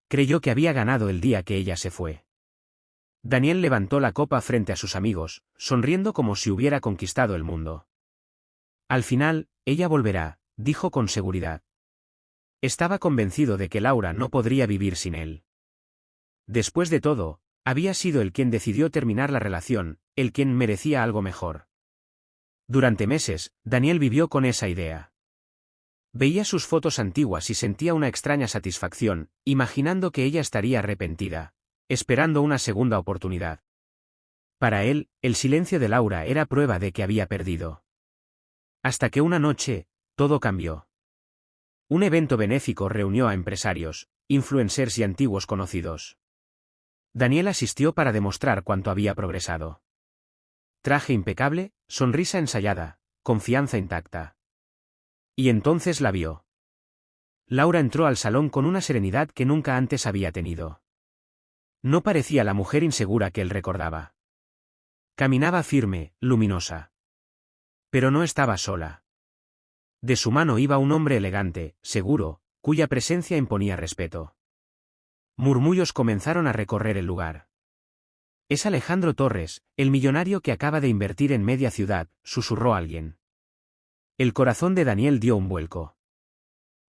Creyó que había ganado el día que ella se fue. Daniel levantó la copa frente a sus amigos, sonriendo como si hubiera conquistado el mundo. Al final, ella volverá, dijo con seguridad. Estaba convencido de que Laura no podría vivir sin él. Después de todo, había sido él quien decidió terminar la relación, el quien merecía algo mejor. Durante meses, Daniel vivió con esa idea. Veía sus fotos antiguas y sentía una extraña satisfacción, imaginando que ella estaría arrepentida, esperando una segunda oportunidad. Para él, el silencio de Laura era prueba de que había perdido. Hasta que una noche, todo cambió. Un evento benéfico reunió a empresarios, influencers y antiguos conocidos. Daniel asistió para demostrar cuánto había progresado. Traje impecable, sonrisa ensayada, confianza intacta. Y entonces la vio. Laura entró al salón con una serenidad que nunca antes había tenido. No parecía la mujer insegura que él recordaba. Caminaba firme, luminosa. Pero no estaba sola. De su mano iba un hombre elegante, seguro, cuya presencia imponía respeto. Murmullos comenzaron a recorrer el lugar. «Es Alejandro Torres, el millonario que acaba de invertir en media ciudad», susurró alguien. El corazón de Daniel dio un vuelco.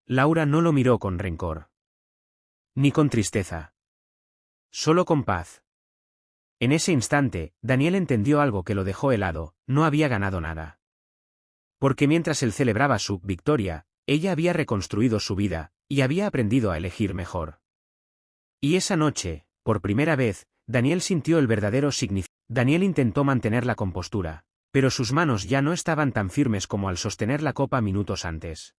Laura no lo miró con rencor. Ni con tristeza. Solo con paz. En ese instante, Daniel entendió algo que lo dejó helado: no había ganado nada. Porque mientras él celebraba su victoria, ella había reconstruido su vida, y había aprendido a elegir mejor. Y esa noche, por primera vez, Daniel sintió el verdadero significado. Daniel intentó mantener la compostura, pero sus manos ya no estaban tan firmes como al sostener la copa minutos antes.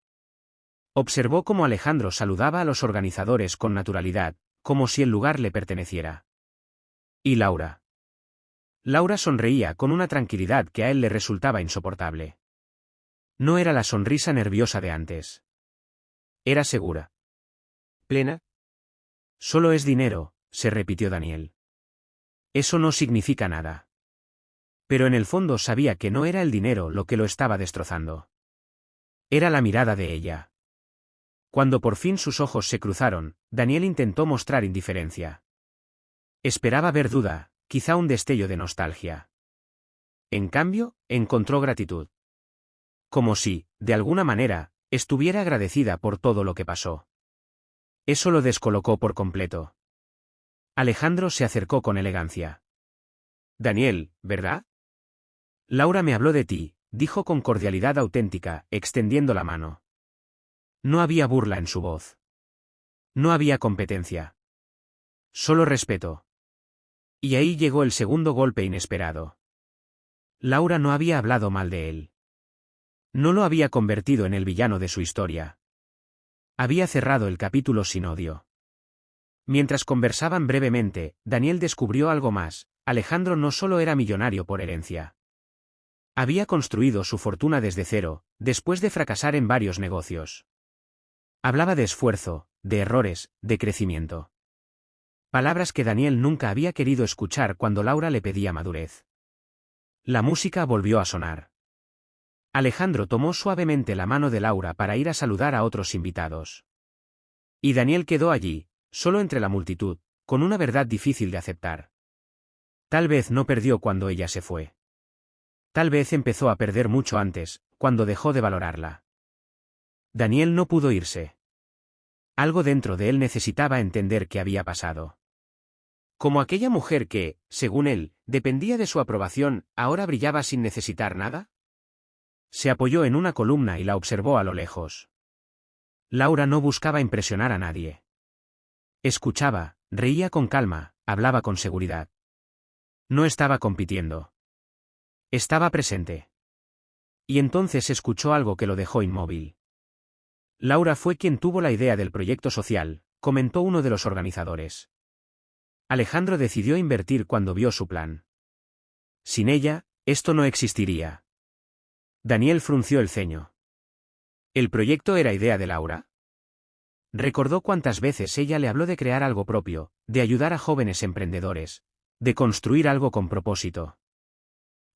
Observó cómo Alejandro saludaba a los organizadores con naturalidad, como si el lugar le perteneciera. ¿Y Laura? Laura sonreía con una tranquilidad que a él le resultaba insoportable. No era la sonrisa nerviosa de antes. Era segura. ¿Plena? Solo es dinero, se repitió Daniel. Eso no significa nada. Pero en el fondo sabía que no era el dinero lo que lo estaba destrozando. Era la mirada de ella. Cuando por fin sus ojos se cruzaron, Daniel intentó mostrar indiferencia. Esperaba ver duda, quizá un destello de nostalgia. En cambio, encontró gratitud. Como si, de alguna manera, estuviera agradecida por todo lo que pasó. Eso lo descolocó por completo. Alejandro se acercó con elegancia. Daniel, ¿verdad? Laura me habló de ti, dijo con cordialidad auténtica, extendiendo la mano. No había burla en su voz. No había competencia. Solo respeto. Y ahí llegó el segundo golpe inesperado. Laura no había hablado mal de él. No lo había convertido en el villano de su historia. Había cerrado el capítulo sin odio. Mientras conversaban brevemente, Daniel descubrió algo más: Alejandro no solo era millonario por herencia. Había construido su fortuna desde cero, después de fracasar en varios negocios. Hablaba de esfuerzo, de errores, de crecimiento. Palabras que Daniel nunca había querido escuchar cuando Laura le pedía madurez. La música volvió a sonar. Alejandro tomó suavemente la mano de Laura para ir a saludar a otros invitados. Y Daniel quedó allí, solo entre la multitud, con una verdad difícil de aceptar. Tal vez no perdió cuando ella se fue. Tal vez empezó a perder mucho antes, cuando dejó de valorarla. Daniel no pudo irse. Algo dentro de él necesitaba entender qué había pasado. Como aquella mujer que, según él, dependía de su aprobación, ahora brillaba sin necesitar nada. Se apoyó en una columna y la observó a lo lejos. Laura no buscaba impresionar a nadie. Escuchaba, reía con calma, hablaba con seguridad. No estaba compitiendo. Estaba presente. Y entonces escuchó algo que lo dejó inmóvil. Laura fue quien tuvo la idea del proyecto social, comentó uno de los organizadores. Alejandro decidió invertir cuando vio su plan. Sin ella, esto no existiría. Daniel frunció el ceño. ¿El proyecto era idea de Laura? Recordó cuántas veces ella le habló de crear algo propio, de ayudar a jóvenes emprendedores, de construir algo con propósito.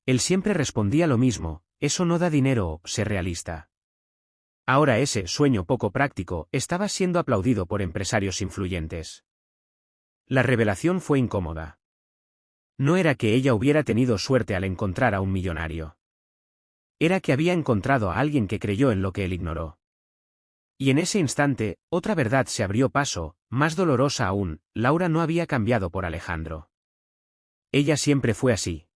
Él siempre respondía lo mismo: eso no da dinero, sé realista. Ahora ese sueño poco práctico estaba siendo aplaudido por empresarios influyentes. La revelación fue incómoda. No era que ella hubiera tenido suerte al encontrar a un millonario. Era que había encontrado a alguien que creyó en lo que él ignoró. Y en ese instante, otra verdad se abrió paso, más dolorosa aún: Laura no había cambiado por Alejandro. Ella siempre fue así.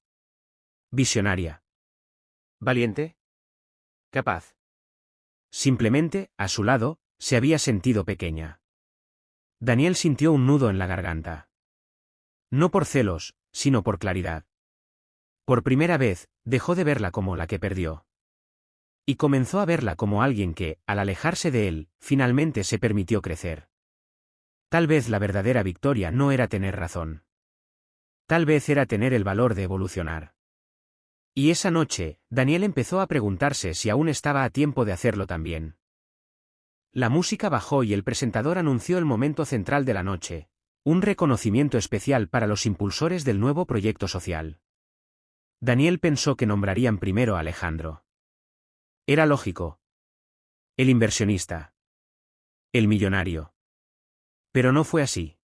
Visionaria. Valiente. Capaz. Simplemente, a su lado, se había sentido pequeña. Daniel sintió un nudo en la garganta. No por celos, sino por claridad. Por primera vez, dejó de verla como la que perdió. Y comenzó a verla como alguien que, al alejarse de él, finalmente se permitió crecer. Tal vez la verdadera victoria no era tener razón. Tal vez era tener el valor de evolucionar. Y esa noche, Daniel empezó a preguntarse si aún estaba a tiempo de hacerlo también. La música bajó y el presentador anunció el momento central de la noche: un reconocimiento especial para los impulsores del nuevo proyecto social. Daniel pensó que nombrarían primero a Alejandro. Era lógico. El inversionista. El millonario. Pero no fue así.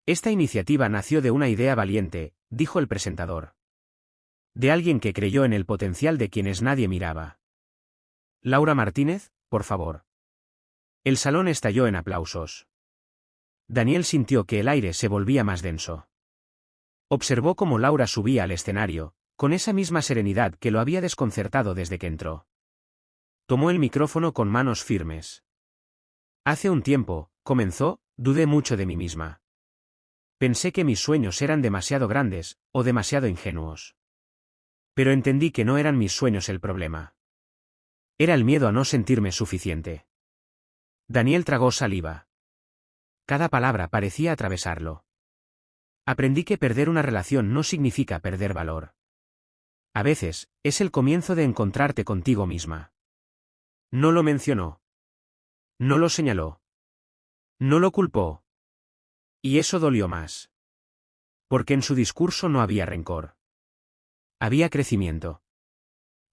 Esta iniciativa nació de una idea valiente, dijo el presentador. De alguien que creyó en el potencial de quienes nadie miraba. Laura Martínez, por favor. El salón estalló en aplausos. Daniel sintió que el aire se volvía más denso. Observó cómo Laura subía al escenario, con esa misma serenidad que lo había desconcertado desde que entró. Tomó el micrófono con manos firmes. Hace un tiempo, comenzó, dudé mucho de mí misma. Pensé que mis sueños eran demasiado grandes, o demasiado ingenuos. Pero entendí que no eran mis sueños el problema. Era el miedo a no sentirme suficiente. Daniel tragó saliva. Cada palabra parecía atravesarlo. Aprendí que perder una relación no significa perder valor. A veces, es el comienzo de encontrarte contigo misma. No lo mencionó. No lo señaló. No lo culpó. Y eso dolió más. Porque en su discurso no había rencor. Había crecimiento.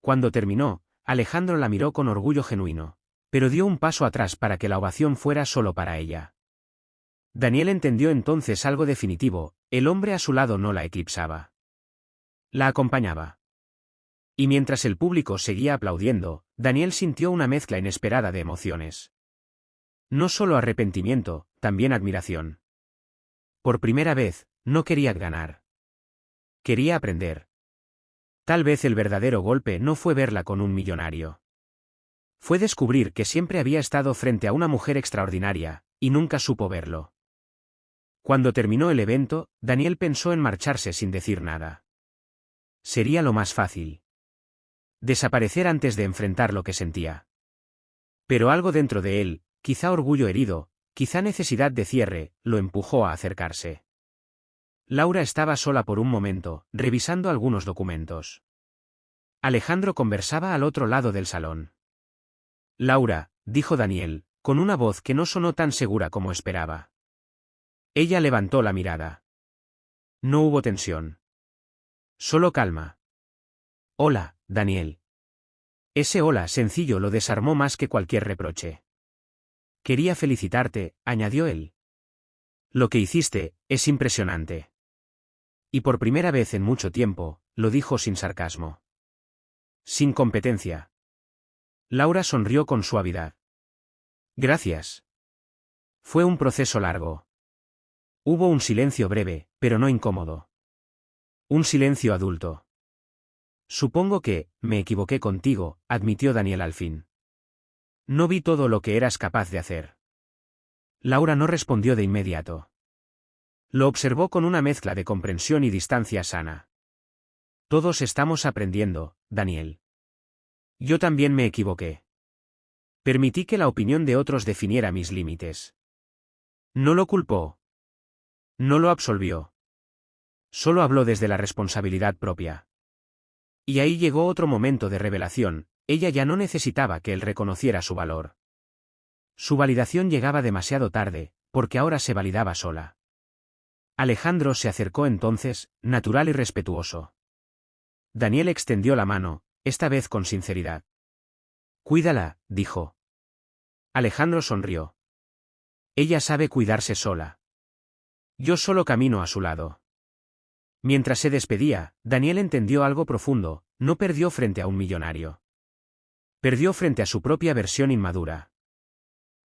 Cuando terminó, Alejandro la miró con orgullo genuino, pero dio un paso atrás para que la ovación fuera solo para ella. Daniel entendió entonces algo definitivo: el hombre a su lado no la eclipsaba. La acompañaba. Y mientras el público seguía aplaudiendo, Daniel sintió una mezcla inesperada de emociones. No solo arrepentimiento, también admiración. Por primera vez, no quería ganar. Quería aprender. Tal vez el verdadero golpe no fue verla con un millonario. Fue descubrir que siempre había estado frente a una mujer extraordinaria, y nunca supo verlo. Cuando terminó el evento, Daniel pensó en marcharse sin decir nada. Sería lo más fácil. Desaparecer antes de enfrentar lo que sentía. Pero algo dentro de él, quizá orgullo herido, quizá necesidad de cierre, lo empujó a acercarse. Laura estaba sola por un momento, revisando algunos documentos. Alejandro conversaba al otro lado del salón. Laura, dijo Daniel, con una voz que no sonó tan segura como esperaba. Ella levantó la mirada. No hubo tensión. Solo calma. Hola, Daniel. Ese hola sencillo lo desarmó más que cualquier reproche. Quería felicitarte, añadió él. Lo que hiciste, es impresionante. Y por primera vez en mucho tiempo, lo dijo sin sarcasmo. Sin competencia. Laura sonrió con suavidad. Gracias. Fue un proceso largo. Hubo un silencio breve, pero no incómodo. Un silencio adulto. Supongo que, me equivoqué contigo, admitió Daniel al fin. No vi todo lo que eras capaz de hacer. Laura no respondió de inmediato. Lo observó con una mezcla de comprensión y distancia sana. Todos estamos aprendiendo, Daniel. Yo también me equivoqué. Permití que la opinión de otros definiera mis límites. No lo culpó. No lo absolvió. Solo habló desde la responsabilidad propia. Y ahí llegó otro momento de revelación: ella ya no necesitaba que él reconociera su valor. Su validación llegaba demasiado tarde, porque ahora se validaba sola. Alejandro se acercó entonces, natural y respetuoso. Daniel extendió la mano, esta vez con sinceridad. Cuídala, dijo. Alejandro sonrió. Ella sabe cuidarse sola. Yo solo camino a su lado. Mientras se despedía, Daniel entendió algo profundo, no perdió frente a un millonario. Perdió frente a su propia versión inmadura.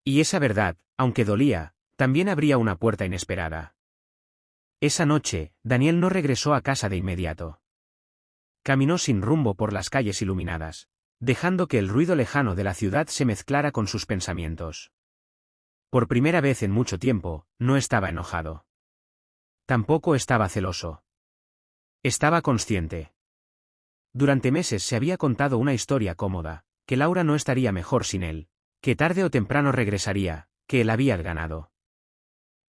Y esa verdad, aunque dolía, también abría una puerta inesperada. Esa noche, Daniel no regresó a casa de inmediato. Caminó sin rumbo por las calles iluminadas, dejando que el ruido lejano de la ciudad se mezclara con sus pensamientos. Por primera vez en mucho tiempo, no estaba enojado. Tampoco estaba celoso. Estaba consciente. Durante meses se había contado una historia cómoda, que Laura no estaría mejor sin él, que tarde o temprano regresaría, que él había ganado.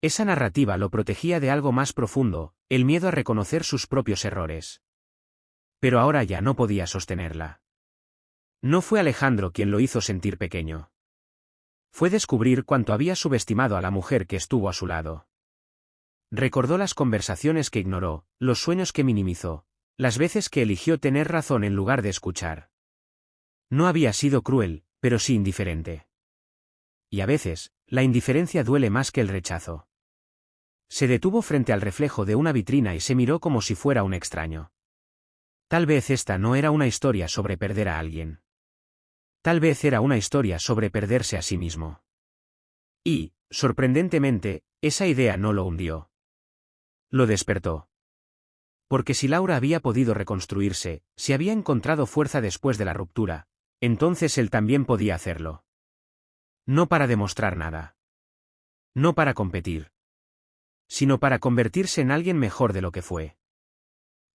Esa narrativa lo protegía de algo más profundo, el miedo a reconocer sus propios errores. Pero ahora ya no podía sostenerla. No fue Alejandro quien lo hizo sentir pequeño. Fue descubrir cuánto había subestimado a la mujer que estuvo a su lado. Recordó las conversaciones que ignoró, los sueños que minimizó, las veces que eligió tener razón en lugar de escuchar. No había sido cruel, pero sí indiferente. Y a veces, la indiferencia duele más que el rechazo. Se detuvo frente al reflejo de una vitrina y se miró como si fuera un extraño. Tal vez esta no era una historia sobre perder a alguien. Tal vez era una historia sobre perderse a sí mismo. Y, sorprendentemente, esa idea no lo hundió. Lo despertó. Porque si Laura había podido reconstruirse, si había encontrado fuerza después de la ruptura, entonces él también podía hacerlo. No para demostrar nada. No para competir. Sino para convertirse en alguien mejor de lo que fue.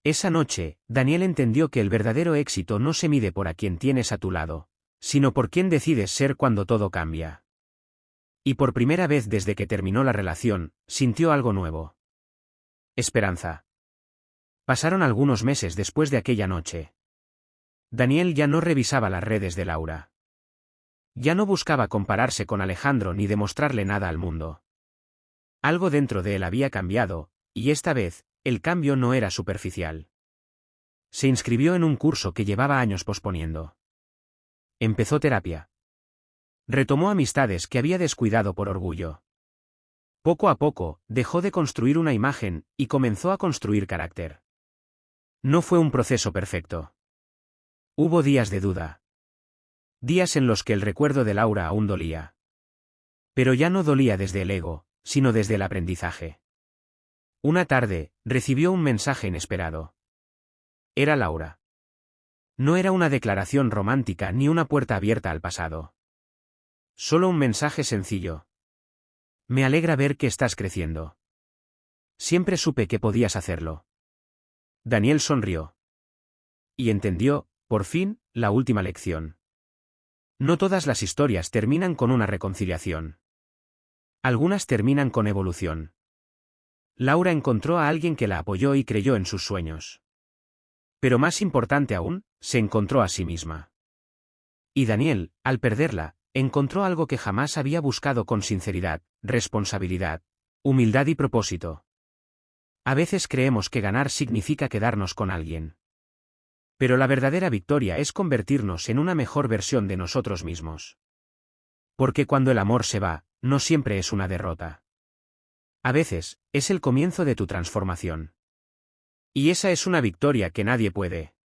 Esa noche, Daniel entendió que el verdadero éxito no se mide por a quien tienes a tu lado, sino por quién decides ser cuando todo cambia. Y por primera vez desde que terminó la relación, sintió algo nuevo. Esperanza. Pasaron algunos meses después de aquella noche. Daniel ya no revisaba las redes de Laura. Ya no buscaba compararse con Alejandro ni demostrarle nada al mundo. Algo dentro de él había cambiado, y esta vez, el cambio no era superficial. Se inscribió en un curso que llevaba años posponiendo. Empezó terapia. Retomó amistades que había descuidado por orgullo. Poco a poco, dejó de construir una imagen, y comenzó a construir carácter. No fue un proceso perfecto. Hubo días de duda. Días en los que el recuerdo de Laura aún dolía. Pero ya no dolía desde el ego, sino desde el aprendizaje. Una tarde, recibió un mensaje inesperado. Era Laura. No era una declaración romántica ni una puerta abierta al pasado. Solo un mensaje sencillo. Me alegra ver que estás creciendo. Siempre supe que podías hacerlo. Daniel sonrió. Y entendió, por fin, la última lección. No todas las historias terminan con una reconciliación. Algunas terminan con evolución. Laura encontró a alguien que la apoyó y creyó en sus sueños. Pero más importante aún, se encontró a sí misma. Y Daniel, al perderla, encontró algo que jamás había buscado con sinceridad, responsabilidad, humildad y propósito. A veces creemos que ganar significa quedarnos con alguien. Pero la verdadera victoria es convertirnos en una mejor versión de nosotros mismos. Porque cuando el amor se va, no siempre es una derrota. A veces, es el comienzo de tu transformación. Y esa es una victoria que nadie puede